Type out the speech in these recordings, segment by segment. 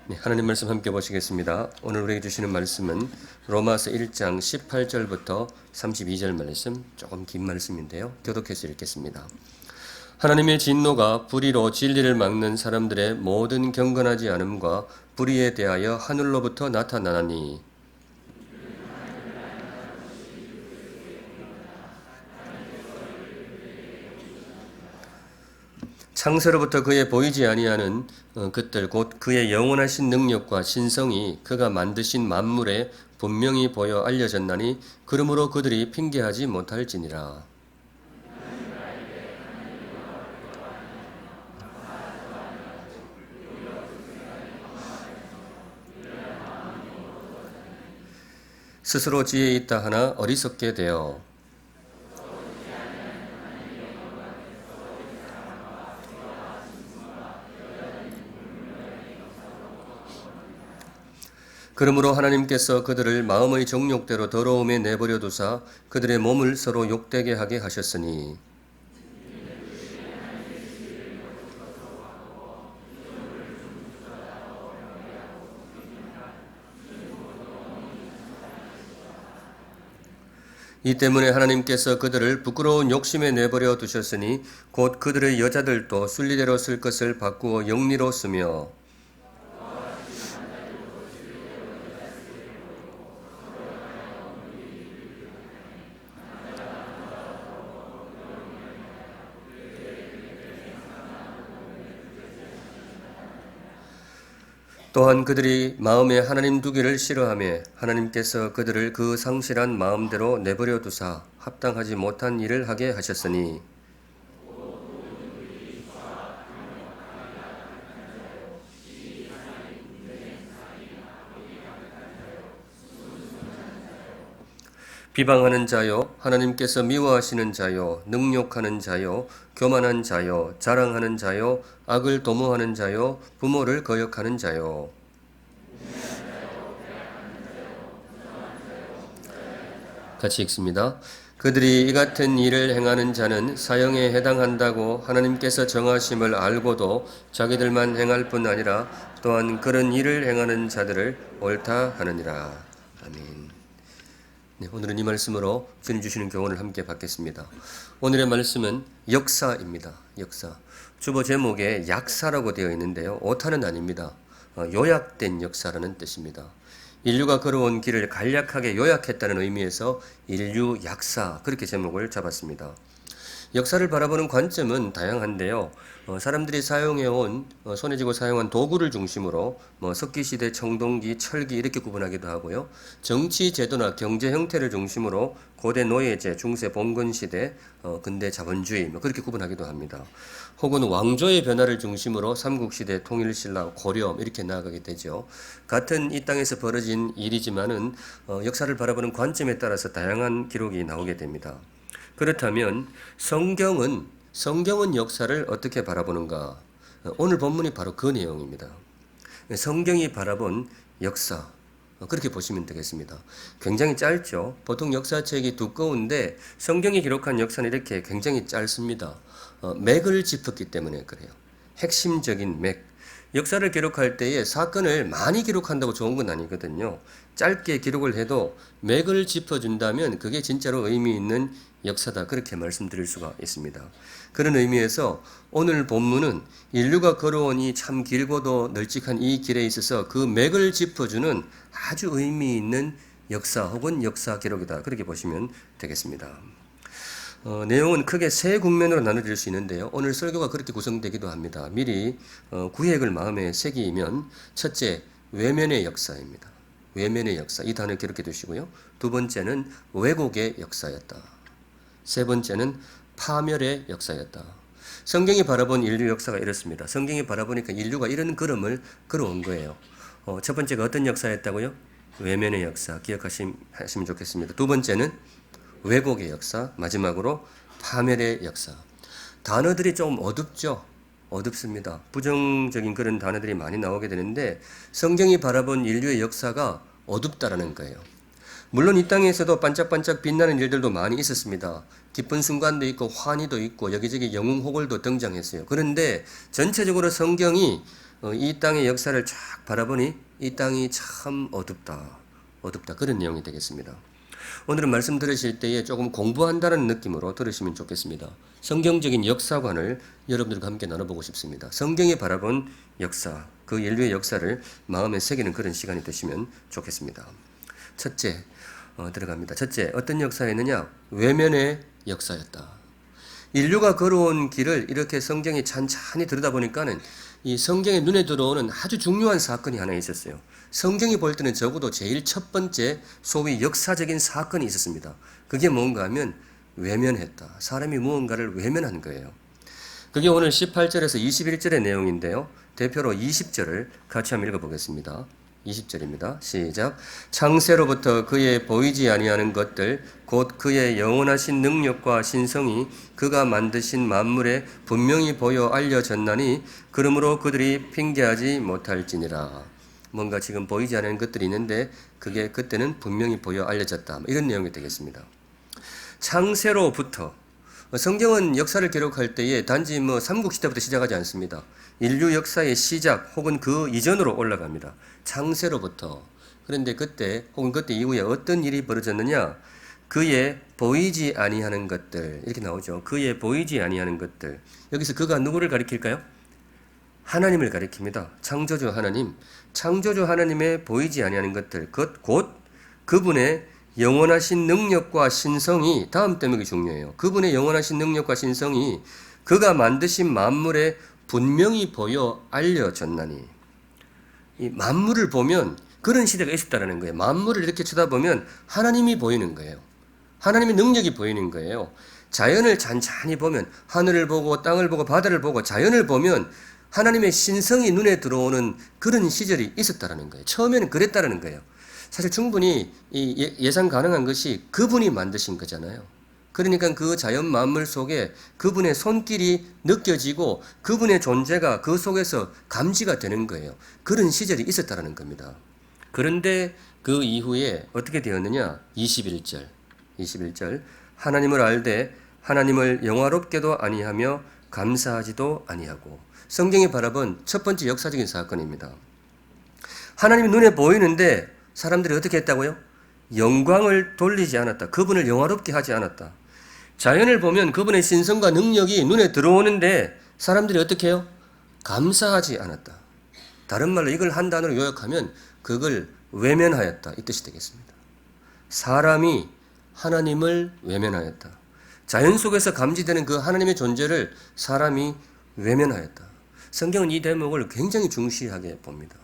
네, 하나님 말씀 함께 보시겠습니다. 오늘 우리에게 주시는 말씀은 로마서 1장 18절부터 32절 말씀, 조금 긴 말씀인데요. 교독해서 읽겠습니다. 하나님의 진노가 불의로 진리를 막는 사람들의 모든 경건하지 않음과 불의에 대하여 하늘로부터 나타나나니 창세로부터 그의 보이지 아니하는 것들 곧 그의 영원하신 능력과 신성이 그가 만드신 만물에 분명히 보여 알려졌나니 그러므로 그들이 핑계하지 못할지니라. 스스로 지혜 있다 하나 어리석게 되어 그러므로 하나님께서 그들을 마음의 정욕대로 더러움에 내버려 두사 그들의 몸을 서로 욕되게 하게 하셨으니 이 때문에 하나님께서 그들을 부끄러운 욕심에 내버려 두셨으니 곧 그들의 여자들도 순리대로 쓸 것을 바꾸어 영리로 쓰며 또한 그들이 마음에 하나님 두기를 싫어하며 하나님께서 그들을 그 상실한 마음대로 내버려 두사 합당하지 못한 일을 하게 하셨으니 비방하는 자요, 하나님께서 미워하시는 자요, 능욕하는 자요, 교만한 자요, 자랑하는 자요, 악을 도모하는 자요, 부모를 거역하는 자요. 같이 읽습니다. 그들이 이 같은 일을 행하는 자는 사형에 해당한다고 하나님께서 정하심을 알고도 자기들만 행할 뿐 아니라 또한 그런 일을 행하는 자들을 옳다 하느니라. 아멘. 네, 오늘은 이 말씀으로 주님 주시는 교훈을 함께 받겠습니다. 오늘의 말씀은 역사입니다. 역사. 주보 제목에 약사라고 되어 있는데요. 오타는 아닙니다. 요약된 역사라는 뜻입니다. 인류가 걸어온 길을 간략하게 요약했다는 의미에서 인류 약사, 그렇게 제목을 잡았습니다. 역사를 바라보는 관점은 다양한데요. 사람들이 사용해온 손에 쥐고 사용한 도구를 중심으로 석기시대, 청동기, 철기 이렇게 구분하기도 하고요. 정치 제도나 경제 형태를 중심으로 고대 노예제, 중세 봉건시대, 근대 자본주의 그렇게 구분하기도 합니다. 혹은 왕조의 변화를 중심으로 삼국시대, 통일신라, 고려 이렇게 나아가게 되죠. 같은 이 땅에서 벌어진 일이지만은 역사를 바라보는 관점에 따라서 다양한 기록이 나오게 됩니다. 그렇다면 성경은 역사를 어떻게 바라보는가? 오늘 본문이 바로 그 내용입니다. 성경이 바라본 역사, 그렇게 보시면 되겠습니다. 굉장히 짧죠. 보통 역사책이 두꺼운데 성경이 기록한 역사는 이렇게 굉장히 짧습니다. 맥을 짚었기 때문에 그래요. 핵심적인 맥. 역사를 기록할 때에 사건을 많이 기록한다고 좋은 건 아니거든요. 짧게 기록을 해도 맥을 짚어준다면 그게 진짜로 의미 있는 역사다, 그렇게 말씀드릴 수가 있습니다. 그런 의미에서 오늘 본문은 인류가 걸어온 이 참 길고도 널찍한 이 길에 있어서 그 맥을 짚어주는 아주 의미 있는 역사 혹은 역사 기록이다, 그렇게 보시면 되겠습니다. 내용은 크게 세 국면으로 나눠질 수 있는데요. 오늘 설교가 그렇게 구성되기도 합니다. 미리 구획을 마음에 새기면 첫째, 외면의 역사입니다. 외면의 역사, 이 단어 기록해 두시고요. 두 번째는 왜곡의 역사였다. 세 번째는 파멸의 역사였다. 성경이 바라본 인류 역사가 이렇습니다. 성경이 바라보니까 인류가 이런 걸음을 걸어온 거예요. 첫 번째가 어떤 역사였다고요? 외면의 역사, 기억하시면 좋겠습니다. 두 번째는 왜곡의 역사, 마지막으로 파멸의 역사. 단어들이 좀 어둡죠? 어둡습니다. 부정적인 그런 단어들이 많이 나오게 되는데 성경이 바라본 인류의 역사가 어둡다라는 거예요. 물론 이 땅에서도 반짝반짝 빛나는 일들도 많이 있었습니다. 기쁜 순간도 있고 환희도 있고 여기저기 영웅호걸도 등장했어요. 그런데 전체적으로 성경이 이 땅의 역사를 쫙 바라보니 이 땅이 참 어둡다. 어둡다. 그런 내용이 되겠습니다. 오늘은 말씀 들으실 때에 조금 공부한다는 느낌으로 들으시면 좋겠습니다. 성경적인 역사관을 여러분들과 함께 나눠보고 싶습니다. 성경이 바라본 역사, 그 인류의 역사를 마음에 새기는 그런 시간이 되시면 좋겠습니다. 첫째, 들어갑니다. 첫째, 어떤 역사였느냐? 외면의 역사였다. 인류가 걸어온 길을 이렇게 성경이 찬찬히 들여다보니까는 이 성경에 눈에 들어오는 아주 중요한 사건이 하나 있었어요. 성경이 볼 때는 적어도 제일 첫 번째 소위 역사적인 사건이 있었습니다. 그게 뭔가 하면 외면했다. 사람이 무언가를 외면한 거예요. 그게 오늘 18절에서 21절의 내용인데요. 대표로 20절을 같이 한번 읽어보겠습니다. 20절입니다. 시작. 창세로부터 그의 보이지 아니하는 것들 곧 그의 영원하신 능력과 신성이 그가 만드신 만물에 분명히 보여 알려졌나니 그러므로 그들이 핑계하지 못할지니라. 뭔가 지금 보이지 않는 것들이 있는데 그게 그때는 분명히 보여 알려졌다. 이런 내용이 되겠습니다. 창세로부터 성경은 역사를 기록할 때에 단지 삼국시대부터 시작하지 않습니다. 인류 역사의 시작 혹은 그 이전으로 올라갑니다. 창세로부터. 그런데 그때 혹은 그때 이후에 어떤 일이 벌어졌느냐? 그의 보이지 아니하는 것들 이렇게 나오죠. 그의 보이지 아니하는 것들. 여기서 그가 누구를 가리킬까요? 하나님을 가리킵니다. 창조주 하나님. 창조주 하나님의 보이지 아니하는 것들 곧 그분의 영원하신 능력과 신성이 다음 대목이 중요해요. 그분의 영원하신 능력과 신성이 그가 만드신 만물에 분명히 보여 알려졌나니. 이 만물을 보면 그런 시대가 있었다라는 거예요. 만물을 이렇게 쳐다보면 하나님이 보이는 거예요. 하나님의 능력이 보이는 거예요. 자연을 잔잔히 보면 하늘을 보고 땅을 보고 바다를 보고 자연을 보면 하나님의 신성이 눈에 들어오는 그런 시절이 있었다라는 거예요. 처음에는 그랬다라는 거예요. 사실 충분히 예상 가능한 것이 그분이 만드신 거잖아요. 그러니까 그 자연 만물 속에 그분의 손길이 느껴지고 그분의 존재가 그 속에서 감지가 되는 거예요. 그런 시절이 있었다라는 겁니다. 그런데 그 이후에 어떻게 되었느냐? 21절 하나님을 알되 하나님을 영화롭게도 아니하며 감사하지도 아니하고. 성경이 바라본 첫 번째 역사적인 사건입니다. 하나님이 눈에 보이는데 사람들이 어떻게 했다고요? 영광을 돌리지 않았다. 그분을 영화롭게 하지 않았다. 자연을 보면 그분의 신성과 능력이 눈에 들어오는데 사람들이 어떻게 해요? 감사하지 않았다. 다른 말로 이걸 한 단어로 요약하면 그걸 외면하였다. 이 뜻이 되겠습니다. 사람이 하나님을 외면하였다. 자연 속에서 감지되는 그 하나님의 존재를 사람이 외면하였다. 성경은 이 대목을 굉장히 중시하게 봅니다.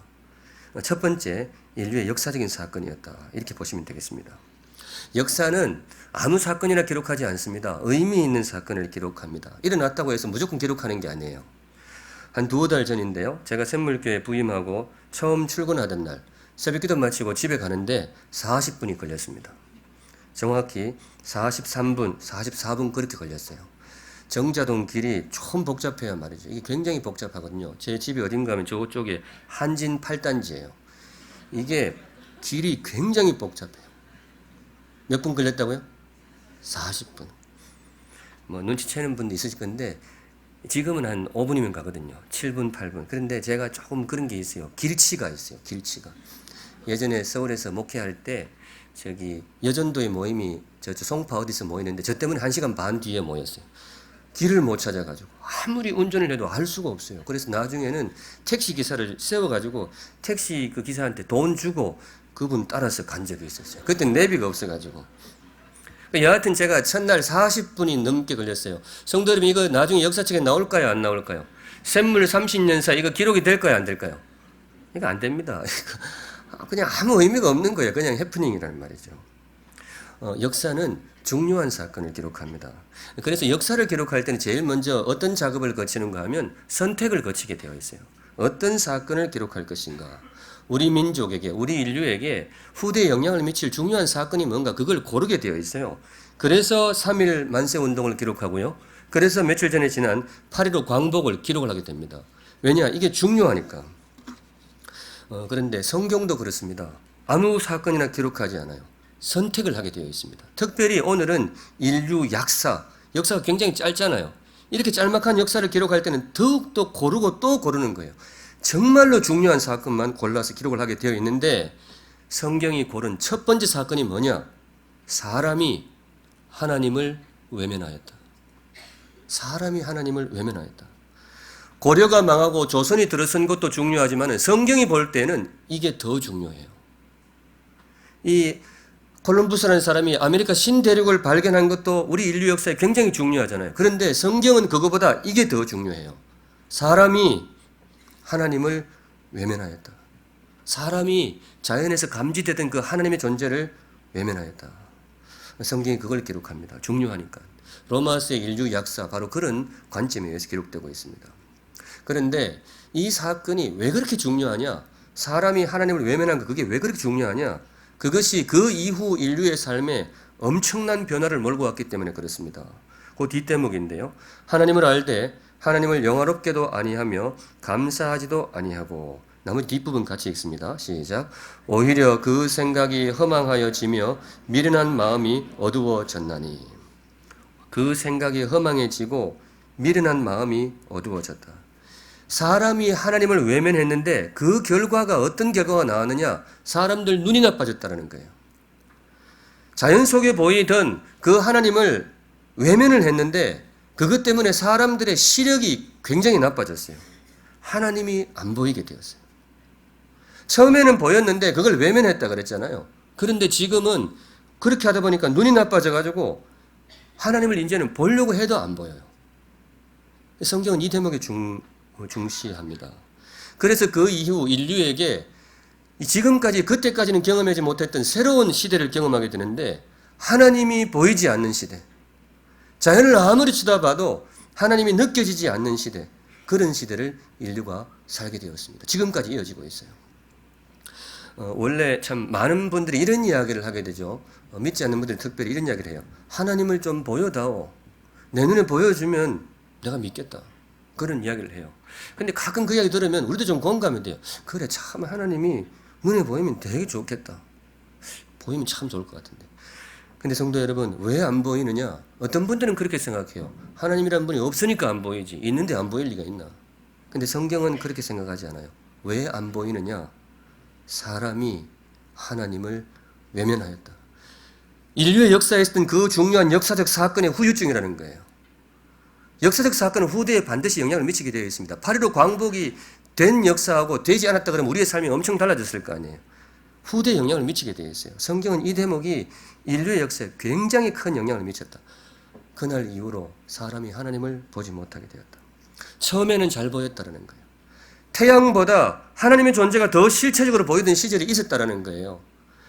첫 번째, 인류의 역사적인 사건이었다. 이렇게 보시면 되겠습니다. 역사는 아무 사건이나 기록하지 않습니다. 의미 있는 사건을 기록합니다. 일어났다고 해서 무조건 기록하는 게 아니에요. 한 두어 달 전인데요. 제가 샘물교회 부임하고 처음 출근하던 날 새벽기도 마치고 집에 가는데 40분이 걸렸습니다. 정확히 43분, 44분 그렇게 걸렸어요. 정자동 길이 좀 복잡해요 말이죠. 이게 굉장히 복잡하거든요. 제 집이 어딘가 하면 저쪽에 한진 8단지예요. 이게 길이 굉장히 복잡해요. 몇 분 걸렸다고요? 40분. 눈치채는 분도 있으실 건데 지금은 한 5분이면 가거든요. 7분, 8분. 그런데 제가 조금 그런 게 있어요. 길치가 있어요. 길치가. 예전에 서울에서 목회할 때 여전도의 모임이 저 송파 어디서 모이는데 저 때문에 1시간 반 뒤에 모였어요. 길을 못 찾아가지고 아무리 운전을 해도 알 수가 없어요. 그래서 나중에는 택시 기사를 세워가지고 택시 그 기사한테 돈 주고 그분 따라서 간 적이 있었어요. 그때 내비가 없어가지고. 여하튼 제가 첫날 40분이 넘게 걸렸어요. 성도 여러분, 이거 나중에 역사책에 나올까요? 안 나올까요? 샘물 30년사 이거 기록이 될까요? 안 될까요? 이거 안 됩니다. 그냥 아무 의미가 없는 거예요. 그냥 해프닝이라는 말이죠. 역사는 중요한 사건을 기록합니다. 그래서 역사를 기록할 때는 제일 먼저 어떤 작업을 거치는가 하면 선택을 거치게 되어 있어요. 어떤 사건을 기록할 것인가. 우리 민족에게, 우리 인류에게 후대에 영향을 미칠 중요한 사건이 뭔가 그걸 고르게 되어 있어요. 그래서 3.1 만세운동을 기록하고요. 그래서 며칠 전에 지난 8.15 광복을 기록을 하게 됩니다. 왜냐? 이게 중요하니까. 그런데 성경도 그렇습니다. 아무 사건이나 기록하지 않아요. 선택을 하게 되어 있습니다. 특별히 오늘은 인류 역사가 굉장히 짧잖아요. 이렇게 짤막한 역사를 기록할 때는 더욱더 고르고 또 고르는 거예요. 정말로 중요한 사건만 골라서 기록을 하게 되어 있는데 성경이 고른 첫 번째 사건이 뭐냐? 사람이 하나님을 외면하였다. 사람이 하나님을 외면하였다. 고려가 망하고 조선이 들어선 것도 중요하지만 성경이 볼 때는 이게 더 중요해요. 이 콜럼부스라는 사람이 아메리카 신대륙을 발견한 것도 우리 인류 역사에 굉장히 중요하잖아요. 그런데 성경은 그거보다 이게 더 중요해요. 사람이 하나님을 외면하였다. 사람이 자연에서 감지되던 그 하나님의 존재를 외면하였다. 성경이 그걸 기록합니다. 중요하니까. 로마서의 인류 역사 바로 그런 관점에 의해서 기록되고 있습니다. 그런데 이 사건이 왜 그렇게 중요하냐? 사람이 하나님을 외면한 거 그게 왜 그렇게 중요하냐? 그것이 그 이후 인류의 삶에 엄청난 변화를 몰고 왔기 때문에 그렇습니다. 그 뒷대목인데요. 하나님을 알되 하나님을 영화롭게도 아니하며 감사하지도 아니하고 나머지 뒷부분 같이 읽습니다. 시작. 오히려 그 생각이 허망하여지며 미련한 마음이 어두워졌나니. 그 생각이 허망해지고 미련한 마음이 어두워졌다. 사람이 하나님을 외면했는데 그 결과가 어떤 결과가 나왔느냐? 사람들 눈이 나빠졌다는 거예요. 자연 속에 보이던 그 하나님을 외면을 했는데 그것 때문에 사람들의 시력이 굉장히 나빠졌어요. 하나님이 안 보이게 되었어요. 처음에는 보였는데 그걸 외면했다 그랬잖아요. 그런데 지금은 그렇게 하다 보니까 눈이 나빠져가지고 하나님을 이제는 보려고 해도 안 보여요. 성경은 이 대목에 중시합니다. 그래서 그 이후 인류에게 지금까지 그때까지는 경험하지 못했던 새로운 시대를 경험하게 되는데 하나님이 보이지 않는 시대, 자연을 아무리 쳐다봐도 하나님이 느껴지지 않는 시대, 그런 시대를 인류가 살게 되었습니다. 지금까지 이어지고 있어요. 원래 참 많은 분들이 이런 이야기를 하게 되죠. 믿지 않는 분들이 특별히 이런 이야기를 해요. 하나님을 좀 보여다오. 내 눈에 보여주면 내가 믿겠다. 그런 이야기를 해요. 근데 가끔 그 이야기 들으면 우리도 좀 공감이 돼요. 그래, 참 하나님이 눈에 보이면 되게 좋겠다. 보이면 참 좋을 것 같은데. 근데 성도 여러분, 왜 안 보이느냐? 어떤 분들은 그렇게 생각해요. 하나님이라는 분이 없으니까 안 보이지. 있는데 안 보일 리가 있나? 근데 성경은 그렇게 생각하지 않아요. 왜 안 보이느냐? 사람이 하나님을 외면하였다. 인류의 역사에 있었던 그 중요한 역사적 사건의 후유증이라는 거예요. 역사적 사건은 후대에 반드시 영향을 미치게 되어 있습니다. 8.15 광복이 된 역사하고 되지 않았다 그러면 우리의 삶이 엄청 달라졌을 거 아니에요. 후대에 영향을 미치게 되어 있어요. 성경은 이 대목이 인류의 역사에 굉장히 큰 영향을 미쳤다. 그날 이후로 사람이 하나님을 보지 못하게 되었다. 처음에는 잘 보였다는 거예요. 태양보다 하나님의 존재가 더 실체적으로 보이던 시절이 있었다는 거예요.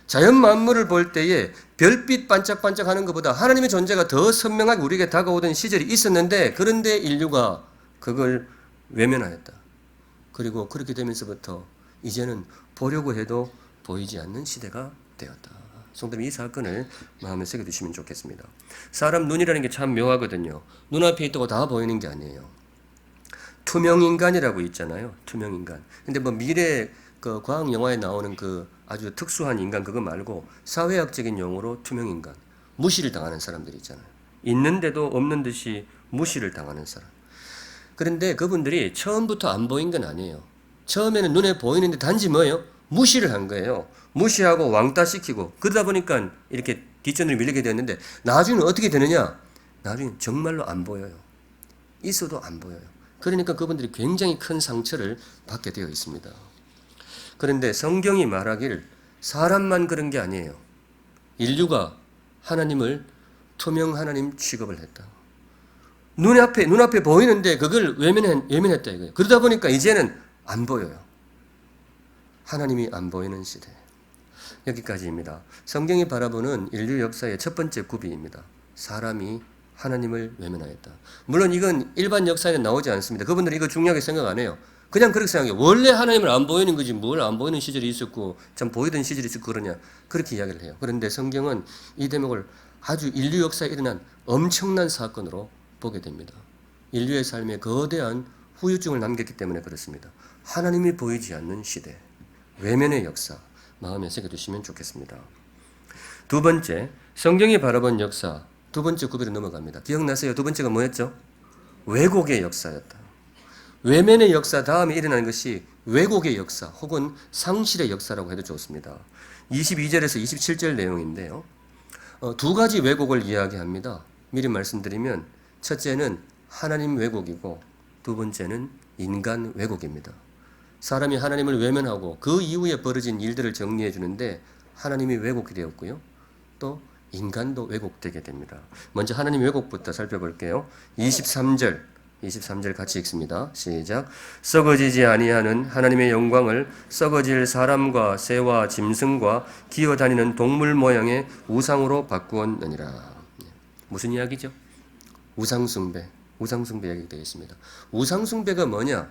자연 만물을 볼 때에 별빛 반짝반짝하는 것보다 하나님의 존재가 더 선명하게 우리에게 다가오던 시절이 있었는데 그런데 인류가 그걸 외면하였다. 그리고 그렇게 되면서부터 이제는 보려고 해도 보이지 않는 시대가 되었다. 성도님, 이 사건을 마음에 새겨두시면 좋겠습니다. 사람 눈이라는 게 참 묘하거든요. 눈앞에 있다고 다 보이는 게 아니에요. 투명인간이라고 있잖아요. 투명인간. 근데 뭐 미래 그 과학 영화에 나오는 그 아주 특수한 인간 그거 말고 사회학적인 용어로 투명인간. 무시를 당하는 사람들이 있잖아요. 있는데도 없는 듯이 무시를 당하는 사람. 그런데 그분들이 처음부터 안 보인 건 아니에요. 처음에는 눈에 보이는데 단지 뭐예요? 무시를 한 거예요. 무시하고 왕따시키고 그러다 보니까 이렇게 뒷전으로 밀리게 되었는데 나중에는 어떻게 되느냐? 나중에 정말로 안 보여요. 있어도 안 보여요. 그러니까 그분들이 굉장히 큰 상처를 받게 되어 있습니다. 그런데 성경이 말하길 사람만 그런 게 아니에요. 인류가 하나님을 투명 하나님 취급을 했다. 눈앞에 보이는데 그걸 외면했다 이거예요. 그러다 보니까 이제는 안 보여요. 하나님이 안 보이는 시대. 여기까지입니다. 성경이 바라보는 인류 역사의 첫 번째 구비입니다. 사람이 하나님을 외면하였다. 물론 이건 일반 역사에 나오지 않습니다. 그분들이 이거 중요하게 생각 안 해요. 그냥 그렇게 생각해요. 원래 하나님을 안 보이는 거지 뭘 안 보이는 시절이 있었고 참 보이던 시절이 있었고 그러냐. 그렇게 이야기를 해요. 그런데 성경은 이 대목을 아주 인류 역사에 일어난 엄청난 사건으로 보게 됩니다. 인류의 삶에 거대한 후유증을 남겼기 때문에 그렇습니다. 하나님이 보이지 않는 시대, 외면의 역사, 마음에 새겨두시면 좋겠습니다. 두 번째, 성경이 바라본 역사, 두 번째 구비로 넘어갑니다. 기억나세요? 두 번째가 뭐였죠? 왜곡의 역사였다. 외면의 역사 다음에 일어나는 것이 왜곡의 역사 혹은 상실의 역사라고 해도 좋습니다. 22절에서 27절 내용인데요. 두 가지 왜곡을 이야기합니다. 미리 말씀드리면 첫째는 하나님 왜곡이고 두 번째는 인간 왜곡입니다. 사람이 하나님을 외면하고 그 이후에 벌어진 일들을 정리해 주는데 하나님이 왜곡이 되었고요. 또 인간도 왜곡되게 됩니다. 먼저 하나님 왜곡부터 살펴볼게요. 23절 같이 읽습니다. 시작. 썩어지지 아니하는 하나님의 영광을 썩어질 사람과 새와 짐승과 기어다니는 동물 모양의 우상으로 바꾸었느니라. 무슨 이야기죠? 우상숭배 이야기가 되겠습니다. 우상숭배가 뭐냐?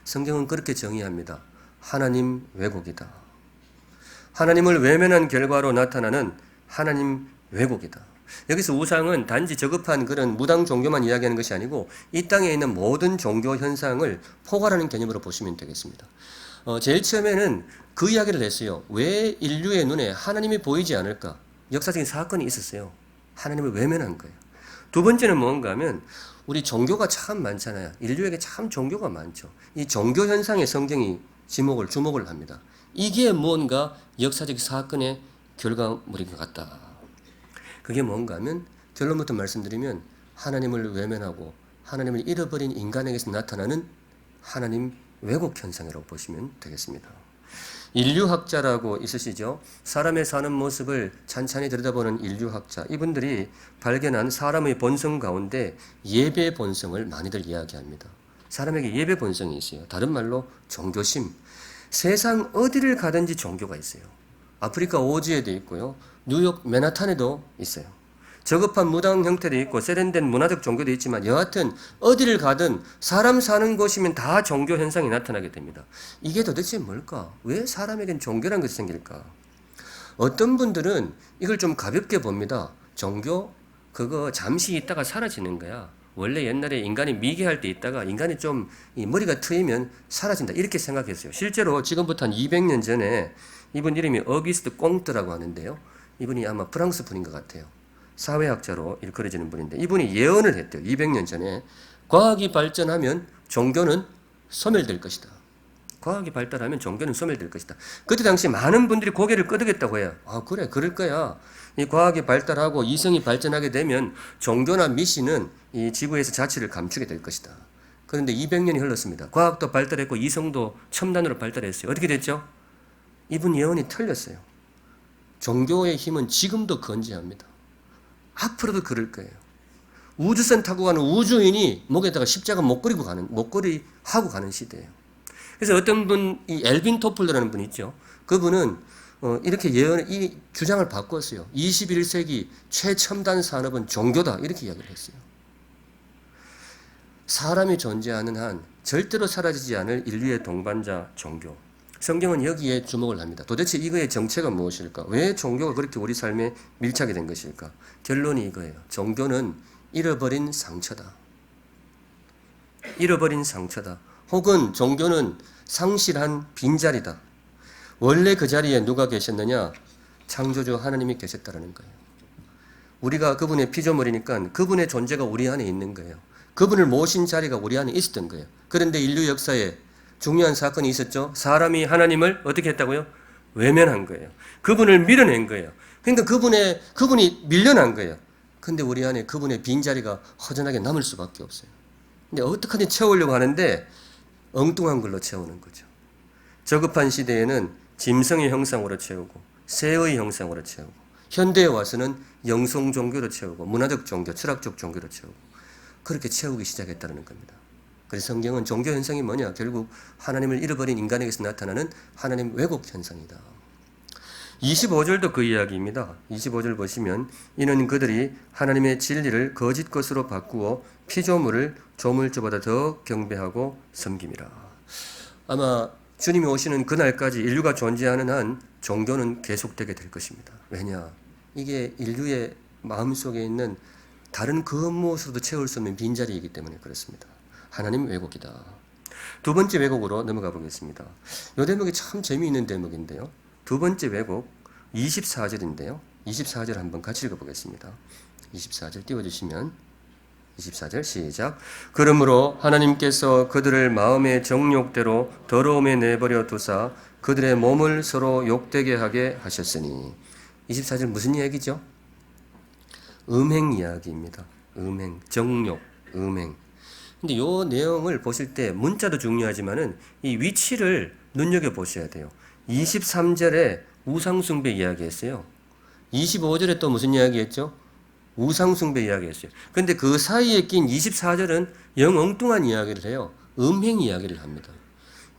성경은 그렇게 정의합니다. 하나님 왜곡이다. 하나님을 외면한 결과로 나타나는 하나님 왜곡이다. 여기서 우상은 단지 저급한 그런 무당 종교만 이야기하는 것이 아니고 이 땅에 있는 모든 종교 현상을 포괄하는 개념으로 보시면 되겠습니다. 제일 처음에는 그 이야기를 했어요. 왜 인류의 눈에 하나님이 보이지 않을까? 역사적인 사건이 있었어요. 하나님을 외면한 거예요. 두 번째는 뭔가 하면 우리 종교가 참 많잖아요. 인류에게 참 종교가 많죠. 이 종교 현상에 성경이 주목을 합니다. 이게 뭔가 역사적 사건의 결과물인 것 같다. 그게 뭔가 하면 결론부터 말씀드리면 하나님을 외면하고 하나님을 잃어버린 인간에게서 나타나는 하나님 왜곡 현상이라고 보시면 되겠습니다. 인류학자라고 있으시죠? 사람의 사는 모습을 찬찬히 들여다보는 인류학자. 이분들이 발견한 사람의 본성 가운데 예배 본성을 많이들 이야기합니다. 사람에게 예배 본성이 있어요. 다른 말로 종교심. 세상 어디를 가든지 종교가 있어요. 아프리카 오지에도 있고요. 뉴욕 맨하탄에도 있어요. 저급한 무당 형태도 있고 세련된 문화적 종교도 있지만 여하튼 어디를 가든 사람 사는 곳이면 다 종교 현상이 나타나게 됩니다. 이게 도대체 뭘까? 왜 사람에겐 종교란 것이 생길까? 어떤 분들은 이걸 좀 가볍게 봅니다. 종교? 그거 잠시 있다가 사라지는 거야. 원래 옛날에 인간이 미개할 때 있다가 인간이 좀 머리가 트이면 사라진다. 이렇게 생각했어요. 실제로 지금부터 한 200년 전에 이분 이름이 어기스트 꽁트라고 하는데요. 이분이 아마 프랑스 분인 것 같아요. 사회학자로 일컬어지는 분인데 이분이 예언을 했대요. 200년 전에 과학이 발전하면 종교는 소멸될 것이다. 과학이 발달하면 종교는 소멸될 것이다. 그때 당시 많은 분들이 고개를 끄덕였다고 해요. 아 그래 그럴 거야. 이 과학이 발달하고 이성이 발전하게 되면 종교나 미신은 이 지구에서 자취를 감추게 될 것이다. 그런데 200년이 흘렀습니다. 과학도 발달했고 이성도 첨단으로 발달했어요. 어떻게 됐죠? 이분 예언이 틀렸어요. 종교의 힘은 지금도 건재합니다. 앞으로도 그럴 거예요. 우주선 타고 가는 우주인이 목에다가 십자가 목걸이 하고 가는 시대예요. 그래서 어떤 분, 이 엘빈 토플러라는 분이 있죠. 그분은 이렇게 이 주장을 바꿨어요. 21세기 최첨단 산업은 종교다. 이렇게 이야기를 했어요. 사람이 존재하는 한 절대로 사라지지 않을 인류의 동반자 종교. 성경은 여기에 주목을 합니다. 도대체 이거의 정체가 무엇일까? 왜 종교가 그렇게 우리 삶에 밀착이 된 것일까? 결론이 이거예요. 종교는 잃어버린 상처다. 잃어버린 상처다. 혹은 종교는 상실한 빈자리다. 원래 그 자리에 누가 계셨느냐? 창조주 하나님이 계셨다는 거예요. 우리가 그분의 피조물이니까 그분의 존재가 우리 안에 있는 거예요. 그분을 모신 자리가 우리 안에 있었던 거예요. 그런데 인류 역사에 중요한 사건이 있었죠. 사람이 하나님을 어떻게 했다고요? 외면한 거예요. 그분을 밀어낸 거예요. 그러니까 그분이 밀려난 거예요. 근데 우리 안에 그분의 빈자리가 허전하게 남을 수밖에 없어요. 근데 어떻게든 채우려고 하는데 엉뚱한 걸로 채우는 거죠. 저급한 시대에는 짐승의 형상으로 채우고 새의 형상으로 채우고 현대에 와서는 영성 종교로 채우고 문화적 종교, 철학적 종교로 채우고 그렇게 채우기 시작했다는 겁니다. 그래서 성경은 종교 현상이 뭐냐? 결국 하나님을 잃어버린 인간에게서 나타나는 하나님 왜곡 현상이다. 25절도 그 이야기입니다. 25절 보시면 이는 그들이 하나님의 진리를 거짓 것으로 바꾸어 피조물을 조물주보다 더 경배하고 섬김이라. 아마 주님이 오시는 그날까지 인류가 존재하는 한 종교는 계속되게 될 것입니다. 왜냐? 이게 인류의 마음속에 있는 다른 그 무엇으로도 채울 수 없는 빈자리이기 때문에 그렇습니다. 하나님 왜곡이다. 두 번째 왜곡으로 넘어가 보겠습니다. 이 대목이 참 재미있는 대목인데요. 두 번째 왜곡 24절인데요. 24절 한번 같이 읽어보겠습니다. 24절 띄워주시면 24절 시작. 그러므로 하나님께서 그들을 마음의 정욕대로 더러움에 내버려 두사 그들의 몸을 서로 욕되게 하게 하셨으니. 24절 무슨 이야기죠? 음행 이야기입니다. 음행, 정욕, 음행. 근데 이 내용을 보실 때 문자도 중요하지만은 이 위치를 눈여겨 보셔야 돼요. 23절에 우상숭배 이야기했어요. 25절에 또 무슨 이야기했죠? 우상숭배 이야기했어요. 근데 그 사이에 낀 24절은 영 엉뚱한 이야기를 해요. 음행 이야기를 합니다.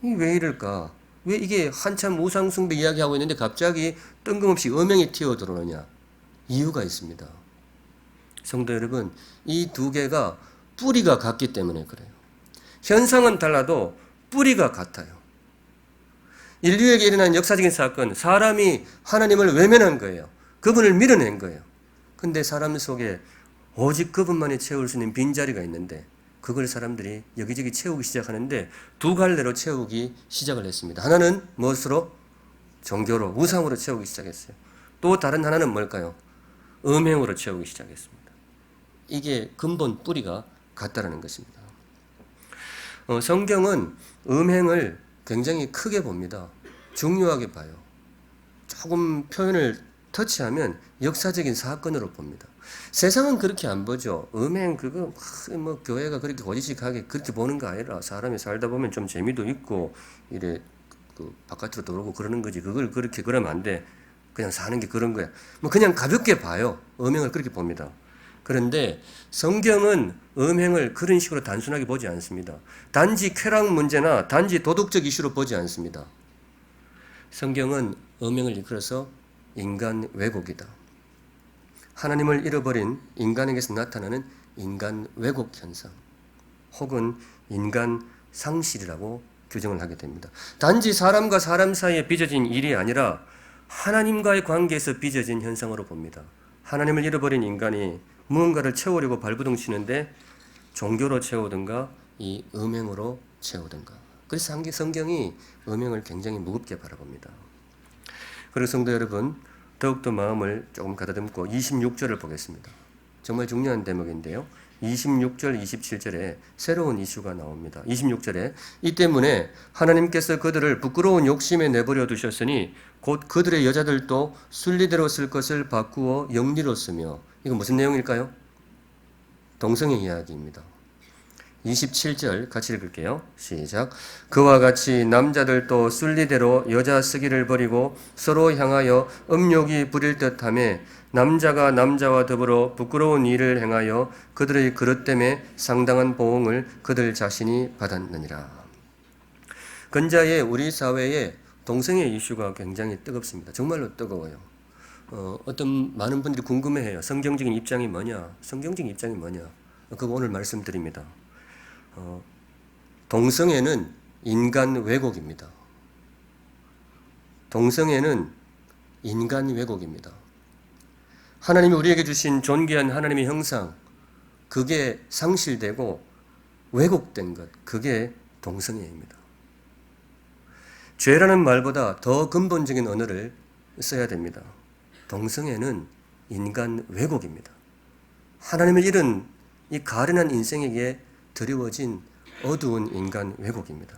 이게 왜 이럴까? 왜 이게 한참 우상숭배 이야기하고 있는데 갑자기 뜬금없이 음행이 튀어들어오느냐? 이유가 있습니다. 성도 여러분, 이 두 개가 뿌리가 같기 때문에 그래요. 현상은 달라도 뿌리가 같아요. 인류에게 일어난 역사적인 사건, 사람이 하나님을 외면한 거예요. 그분을 밀어낸 거예요. 근데 사람 속에 오직 그분만이 채울 수 있는 빈자리가 있는데 그걸 사람들이 여기저기 채우기 시작하는데 두 갈래로 채우기 시작을 했습니다. 하나는 무엇으로? 종교로, 우상으로 채우기 시작했어요. 또 다른 하나는 뭘까요? 음행으로 채우기 시작했습니다. 이게 근본 뿌리가 같다라는 것입니다. 성경은 음행을 굉장히 크게 봅니다. 중요하게 봐요. 조금 표현을 터치하면 역사적인 사건으로 봅니다. 세상은 그렇게 안 보죠. 음행 그거 뭐 교회가 그렇게 고지식하게 그렇게 보는 거 아니라 사람이 살다 보면 좀 재미도 있고 이래 그 바깥으로 들어오고 그러는 거지. 그걸 그렇게 그러면 안 돼. 그냥 사는 게 그런 거야. 뭐 그냥 가볍게 봐요. 음행을 그렇게 봅니다. 그런데 성경은 음행을 그런 식으로 단순하게 보지 않습니다. 단지 쾌락 문제나 단지 도덕적 이슈로 보지 않습니다. 성경은 음행을 이끌어서 인간 왜곡이다. 하나님을 잃어버린 인간에게서 나타나는 인간 왜곡 현상 혹은 인간 상실이라고 규정을 하게 됩니다. 단지 사람과 사람 사이에 빚어진 일이 아니라 하나님과의 관계에서 빚어진 현상으로 봅니다. 하나님을 잃어버린 인간이 무언가를 채우려고 발버둥 치는데 종교로 채우든가 이 음행으로 채우든가. 그래서 성경이 음행을 굉장히 무겁게 바라봅니다. 그리고 성도 여러분, 더욱더 마음을 조금 가다듬고 26절을 보겠습니다. 정말 중요한 대목인데요. 26절, 27절에 새로운 이슈가 나옵니다. 26절에 이 때문에 하나님께서 그들을 부끄러운 욕심에 내버려 두셨으니 곧 그들의 여자들도 순리대로 쓸 것을 바꾸어 영리로 쓰며. 이건 무슨 내용일까요? 동성애 이야기입니다. 27절 같이 읽을게요. 시작. 그와 같이 남자들도 순리대로 여자 쓰기를 버리고 서로 향하여 음욕이 부릴 듯하며 남자가 남자와 더불어 부끄러운 일을 행하여 그들의 그릇 때문에 상당한 보응을 그들 자신이 받았느니라. 근자에 우리 사회에 동성애 이슈가 굉장히 뜨겁습니다. 정말로 뜨거워요. 어떤 많은 분들이 궁금해해요. 성경적인 입장이 뭐냐? 성경적인 입장이 뭐냐? 그거 오늘 말씀드립니다. 동성애는 인간 왜곡입니다. 동성애는 인간 왜곡입니다. 하나님이 우리에게 주신 존귀한 하나님의 형상, 그게 상실되고 왜곡된 것, 그게 동성애입니다. 죄라는 말보다 더 근본적인 언어를 써야 됩니다. 동성애는 인간 왜곡입니다. 하나님을 잃은 이 가련한 인생에게 드리워진 어두운 인간 왜곡입니다.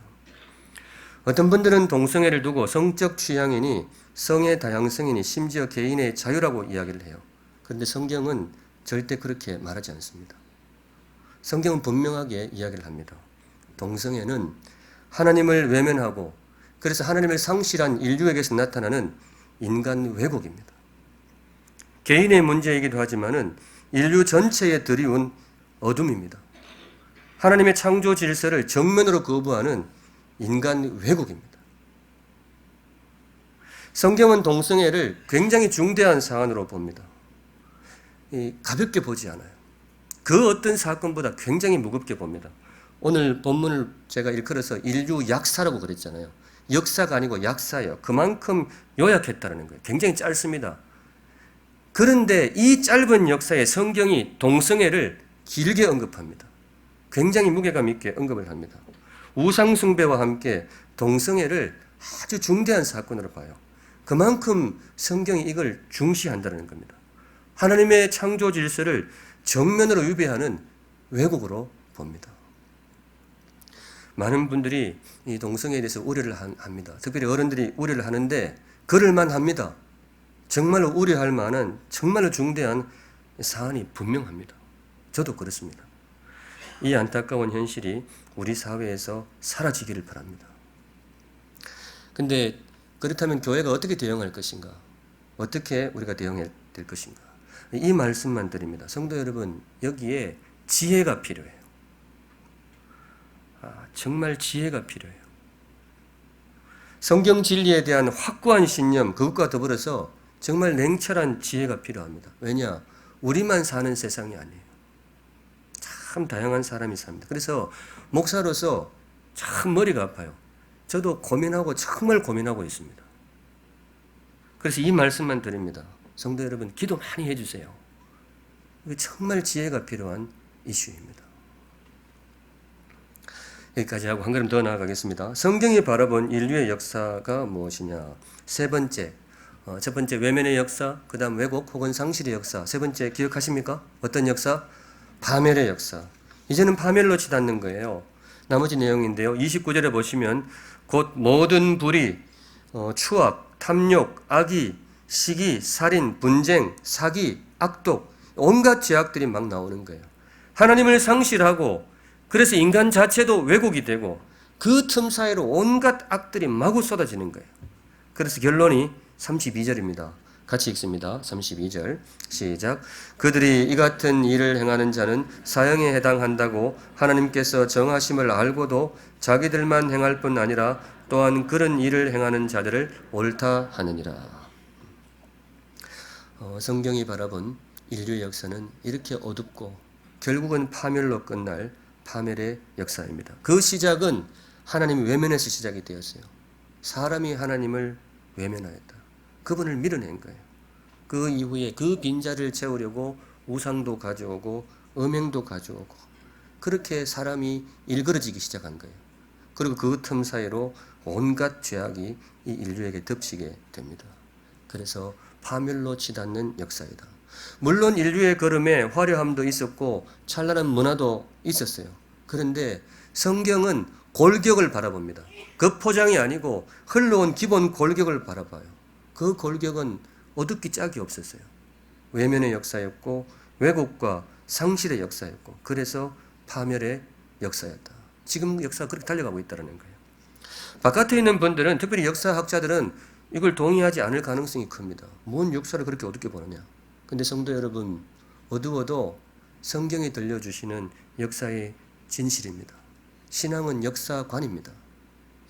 어떤 분들은 동성애를 두고 성적 취향이니 성의 다양성이니 심지어 개인의 자유라고 이야기를 해요. 그런데 성경은 절대 그렇게 말하지 않습니다. 성경은 분명하게 이야기를 합니다. 동성애는 하나님을 외면하고 그래서 하나님을 상실한 인류에게서 나타나는 인간 왜곡입니다. 개인의 문제이기도 하지만은 인류 전체에 들이운 어둠입니다. 하나님의 창조 질서를 정면으로 거부하는 인간 왜곡입니다. 성경은 동성애를 굉장히 중대한 사안으로 봅니다. 가볍게 보지 않아요. 그 어떤 사건보다 굉장히 무겁게 봅니다. 오늘 본문을 제가 일컬어서 인류 약사라고 그랬잖아요. 역사가 아니고 약사예요. 그만큼 요약했다는 거예요. 굉장히 짧습니다. 그런데 이 짧은 역사에 성경이 동성애를 길게 언급합니다. 굉장히 무게감 있게 언급을 합니다. 우상숭배와 함께 동성애를 아주 중대한 사건으로 봐요. 그만큼 성경이 이걸 중시한다는 겁니다. 하나님의 창조 질서를 정면으로 위배하는 왜곡으로 봅니다. 많은 분들이 이 동성애에 대해서 우려를 합니다. 특별히 어른들이 우려를 하는데 그럴만 합니다. 정말로 우려할 만한 정말로 중대한 사안이 분명합니다. 저도 그렇습니다. 이 안타까운 현실이 우리 사회에서 사라지기를 바랍니다. 근데 그렇다면 교회가 어떻게 대응할 것인가? 어떻게 우리가 대응해야 될 것인가? 이 말씀만 드립니다. 성도 여러분, 여기에 지혜가 필요해요. 정말 지혜가 필요해요. 성경 진리에 대한 확고한 신념, 그것과 더불어서 정말 냉철한 지혜가 필요합니다. 왜냐? 우리만 사는 세상이 아니에요. 참 다양한 사람이 삽니다. 그래서 목사로서 참 머리가 아파요. 저도 정말 고민하고 있습니다. 그래서 이 말씀만 드립니다. 성도 여러분, 기도 많이 해주세요. 이게 정말 지혜가 필요한 이슈입니다. 여기까지 하고 한 걸음 더 나아가겠습니다. 성경이 바라본 인류의 역사가 무엇이냐? 세 번째, 첫 번째 외면의 역사, 그 다음 왜곡 혹은 상실의 역사. 세 번째 기억하십니까? 어떤 역사? 파멸의 역사. 이제는 파멸로 치닫는 거예요. 나머지 내용인데요. 29절에 보시면 곧 모든 불의, 추악, 탐욕, 악의, 시기, 살인, 분쟁, 사기, 악독, 온갖 죄악들이 막 나오는 거예요. 하나님을 상실하고 그래서 인간 자체도 왜곡이 되고 그 틈 사이로 온갖 악들이 마구 쏟아지는 거예요. 그래서 결론이 32절입니다. 같이 읽습니다. 32절 시작. 그들이 이 같은 일을 행하는 자는 사형에 해당한다고 하나님께서 정하심을 알고도 자기들만 행할 뿐 아니라 또한 그런 일을 행하는 자들을 옳다 하느니라. 성경이 바라본 인류의 역사는 이렇게 어둡고 결국은 파멸로 끝날 파멸의 역사입니다. 그 시작은 하나님 외면에서 시작이 되었어요. 사람이 하나님을 외면하였다. 그분을 밀어낸 거예요. 그 이후에 그 빈자리를 채우려고 우상도 가져오고 음행도 가져오고 그렇게 사람이 일그러지기 시작한 거예요. 그리고 그 틈 사이로 온갖 죄악이 이 인류에게 덮치게 됩니다. 그래서 파멸로 치닫는 역사이다. 물론 인류의 걸음에 화려함도 있었고 찬란한 문화도 있었어요. 그런데 성경은 골격을 바라봅니다. 그 포장이 아니고 흘러온 기본 골격을 바라봐요. 그 골격은 어둡기 짝이 없었어요. 외면의 역사였고 왜곡과 상실의 역사였고 그래서 파멸의 역사였다. 지금 역사가 그렇게 달려가고 있다는 거예요. 바깥에 있는 분들은 특별히 역사학자들은 이걸 동의하지 않을 가능성이 큽니다. 뭔 역사를 그렇게 어둡게 보느냐. 근데 성도 여러분, 어두워도 성경이 들려주시는 역사의 진실입니다. 신앙은 역사관입니다.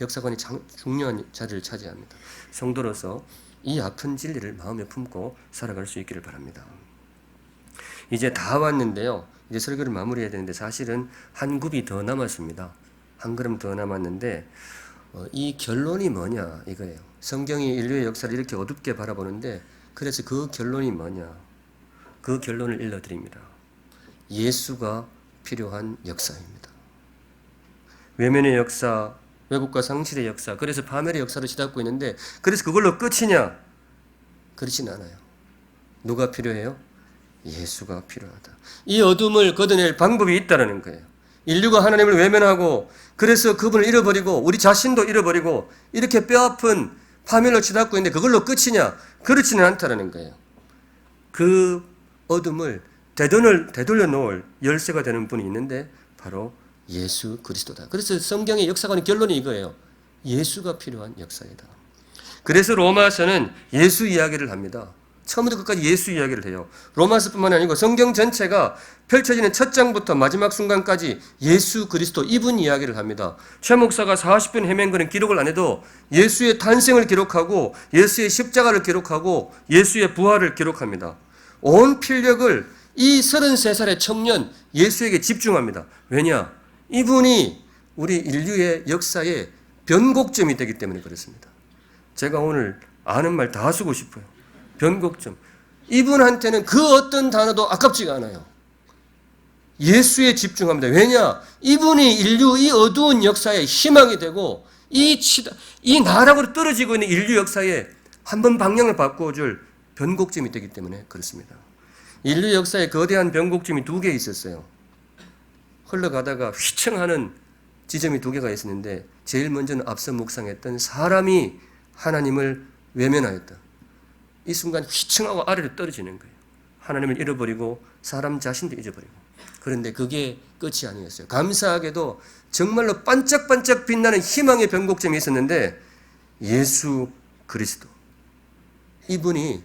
역사관이 중요한 자리를 차지합니다. 성도로서 이 아픈 진리를 마음에 품고 살아갈 수 있기를 바랍니다. 이제 다 왔는데요. 이제 설교를 마무리해야 되는데 사실은 한 굽이 더 남았습니다. 한 걸음 더 남았는데 이 결론이 뭐냐 이거예요. 성경이 인류의 역사를 이렇게 어둡게 바라보는데 그래서 그 결론이 뭐냐. 그 결론을 일러드립니다. 예수가 필요한 역사입니다. 외면의 역사, 왜곡과 상실의 역사, 그래서 파멸의 역사를 시닫고 있는데 그래서 그걸로 끝이냐? 그렇진 않아요. 누가 필요해요? 예수가 필요하다. 이 어둠을 걷어낼 방법이 있다는 거예요. 인류가 하나님을 외면하고 그래서 그분을 잃어버리고 우리 자신도 잃어버리고 이렇게 뼈아픈 파멸로 치닫고 있는데 그걸로 끝이냐? 그렇지는 않다는 거예요. 그 어둠을 되돌려 놓을 열쇠가 되는 분이 있는데 바로 예수 그리스도다. 그래서 성경의 역사관의 결론이 이거예요. 예수가 필요한 역사이다. 그래서 로마서는 예수 이야기를 합니다. 처음부터 끝까지 예수 이야기를 해요. 로마서뿐만 아니고 성경 전체가 펼쳐지는 첫 장부터 마지막 순간까지 예수 그리스도 이분 이야기를 합니다. 최 목사가 40편 헤맨거는 기록을 안 해도 예수의 탄생을 기록하고 예수의 십자가를 기록하고 예수의 부활을 기록합니다. 온 필력을 이 33살의 청년 예수에게 집중합니다. 왜냐? 이분이 우리 인류의 역사의 변곡점이 되기 때문에 그렇습니다. 제가 오늘 아는 말 다 쓰고 싶어요. 변곡점. 이분한테는 그 어떤 단어도 아깝지가 않아요. 예수에 집중합니다. 왜냐? 이분이 인류 이 어두운 역사의 희망이 되고 이 나락으로 떨어지고 있는 인류 역사에 한번 방향을 바꿔줄 변곡점이 되기 때문에 그렇습니다. 인류 역사에 거대한 변곡점이 두 개 있었어요. 흘러가다가 휘청하는 지점이 두 개가 있었는데 제일 먼저는 앞서 묵상했던 사람이 하나님을 외면하였다. 이 순간 휘청하고 아래로 떨어지는 거예요. 하나님을 잃어버리고 사람 자신도 잊어버리고. 그런데 그게 끝이 아니었어요. 감사하게도 정말로 반짝반짝 빛나는 희망의 변곡점이 있었는데 예수 그리스도, 이분이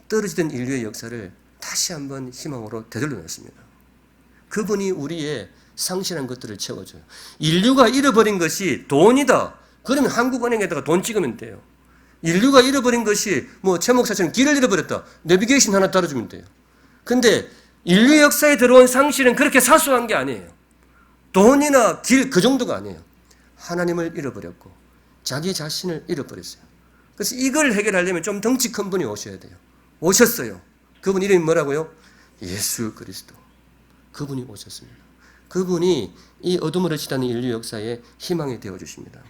떨어지던 인류의 역사를 다시 한번 희망으로 되돌려 놨습니다. 그분이 우리의 상실한 것들을 채워줘요. 인류가 잃어버린 것이 돈이다. 그러면 한국은행에다가 돈 찍으면 돼요. 인류가 잃어버린 것이 최 목사처럼 길을 잃어버렸다. 내비게이션 하나 따라주면 돼요. 근데 인류 역사에 들어온 상실은 그렇게 사소한 게 아니에요. 돈이나 길 그 정도가 아니에요. 하나님을 잃어버렸고 자기 자신을 잃어버렸어요. 그래서 이걸 해결하려면 좀 덩치 큰 분이 오셔야 돼요. 오셨어요. 그분 이름이 뭐라고요? 예수 그리스도. 그분이 오셨습니다. 그분이 이 어둠으로 치닫는 인류 역사에 희망이 되어주십니다.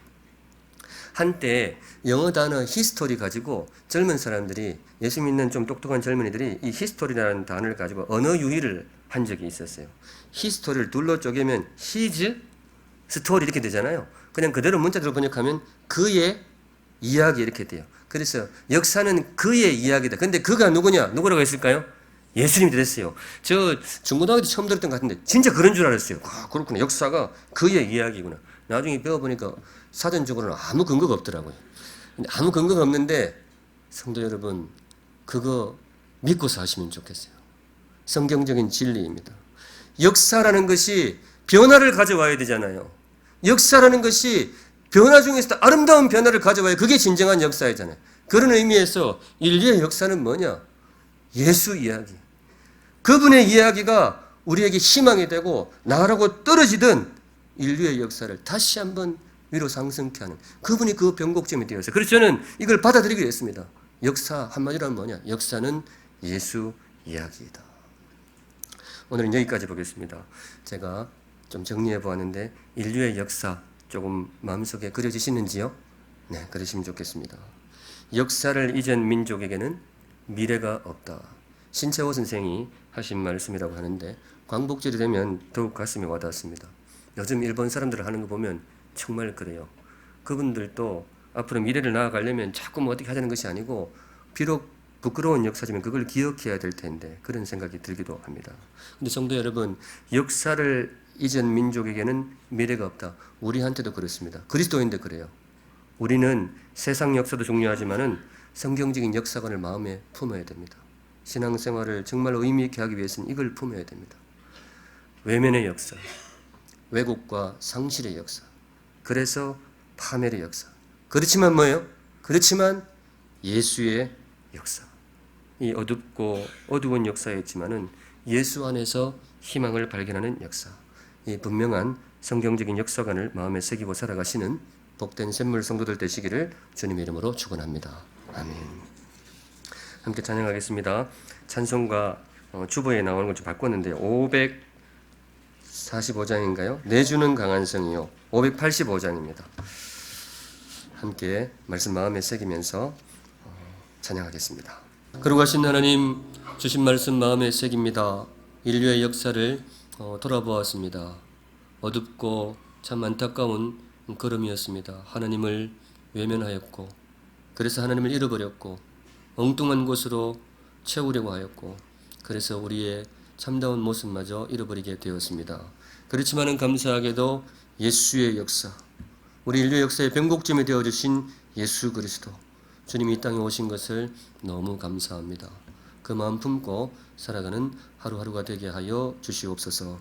한때 영어 단어 히스토리 가지고 젊은 사람들이, 예수 믿는 좀 똑똑한 젊은이들이 이 히스토리라는 단어를 가지고 언어 유희를 한 적이 있었어요. 히스토리를 둘러 쪼개면 히즈 스토리 이렇게 되잖아요. 그냥 그대로 문자대로 번역하면 그의 이야기 이렇게 돼요. 그래서 역사는 그의 이야기다. 근데 그가 누구냐? 누구라고 했을까요? 예수님이 됐어요. 저 중고등학교 때 처음 들었던 것 같은데 진짜 그런 줄 알았어요. 그렇구나. 역사가 그의 이야기구나. 나중에 배워보니까 사전적으로는 아무 근거가 없더라고요. 아무 근거가 없는데 성도 여러분, 그거 믿고서 하시면 좋겠어요. 성경적인 진리입니다. 역사라는 것이 변화를 가져와야 되잖아요. 역사라는 것이 변화 중에서도 아름다운 변화를 가져와야 그게 진정한 역사이잖아요. 그런 의미에서 인류의 역사는 뭐냐? 예수 이야기. 그분의 이야기가 우리에게 희망이 되고 나라고 떨어지던 인류의 역사를 다시 한번 위로 상승케 하는, 그분이 그 변곡점이 되었어요. 그래서 저는 이걸 받아들이기로 했습니다. 역사 한마디로 하면 뭐냐? 역사는 예수 이야기이다. 오늘은 여기까지 보겠습니다. 제가 좀 정리해 보았는데 인류의 역사 조금 마음속에 그려지시는지요? 네, 그러시면 좋겠습니다. 역사를 잊은 민족에게는 미래가 없다. 신채호 선생이 하신 말씀이라고 하는데 광복절이 되면 더욱 가슴에 와닿습니다. 요즘 일본 사람들 하는 거 보면 정말 그래요. 그분들도 앞으로 미래를 나아가려면 자꾸 어떻게 하자는 것이 아니고 비록 부끄러운 역사지만 그걸 기억해야 될 텐데 그런 생각이 들기도 합니다. 근데 성도 여러분, 역사를 잊은 민족에게는 미래가 없다. 우리한테도 그렇습니다. 그리스도인데 그래요. 우리는 세상 역사도 중요하지만은 성경적인 역사관을 마음에 품어야 됩니다. 신앙생활을 정말로 의미 있게 하기 위해서는 이걸 품어야 됩니다. 외면의 역사, 왜곡과 상실의 역사, 그래서 파멸의 역사. 그렇지만 뭐예요? 그렇지만 예수의 역사. 이 어둡고 어두운 역사였지만은 예수 안에서 희망을 발견하는 역사. 이 분명한 성경적인 역사관을 마음에 새기고 살아가시는 복된 샘물 성도들 되시기를 주님의 이름으로 축원합니다. 아멘. 함께 찬양하겠습니다. 찬송가 주보에 나오는 걸 좀 바꿨는데 545장인가요? 내주는 강한 성이요. 585장입니다. 함께 말씀 마음에 새기면서 찬양하겠습니다. 거룩하신 하나님, 주신 말씀 마음에 새깁니다. 인류의 역사를 돌아보았습니다. 어둡고 참 안타까운 걸음이었습니다. 하나님을 외면하였고, 그래서 하나님을 잃어버렸고, 엉뚱한 곳으로 채우려고 하였고, 그래서 우리의 참다운 모습마저 잃어버리게 되었습니다. 그렇지만은 감사하게도 예수의 역사, 우리 인류 역사의 변곡점이 되어주신 예수 그리스도, 주님이 이 땅에 오신 것을 너무 감사합니다. 그 마음 품고 살아가는 하루하루가 되게 하여 주시옵소서.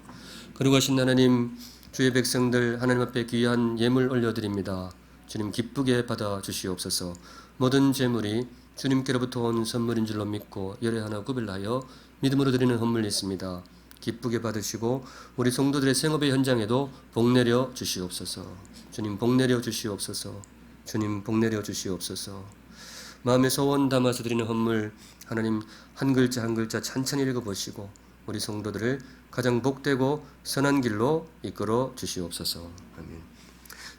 거룩하신 하나님, 주의 백성들 하나님 앞에 귀한 예물 올려드립니다. 주님 기쁘게 받아 주시옵소서. 모든 제물이 주님께로부터 온 선물인 줄로 믿고 열에 하나 구별하여 믿음으로 드리는 헌물이 있습니다. 기쁘게 받으시고 우리 성도들의 생업의 현장에도 복내려 주시옵소서. 주님 복내려 주시옵소서. 주님 복내려 주시옵소서. 마음의 소원 담아서 드리는 헌물 하나님 한 글자 한 글자 찬찬히 읽어보시고 우리 성도들을 가장 복되고 선한 길로 이끌어 주시옵소서. 아멘.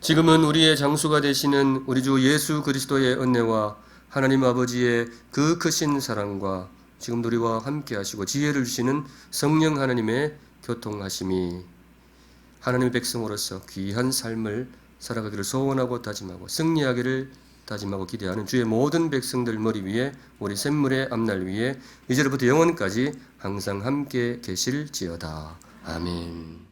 지금은 우리의 장수가 되시는 우리 주 예수 그리스도의 은혜와 하나님 아버지의 그 크신 사랑과 지금 우리와 함께 하시고 지혜를 주시는 성령 하나님의 교통하심이 하나님의 백성으로서 귀한 삶을 살아가기를 소원하고 다짐하고 승리하기를 다짐하고 기대하는 주의 모든 백성들 머리 위에 우리 샘물의 앞날 위에 이제로부터 영원까지 항상 함께 계실지어다. 아멘.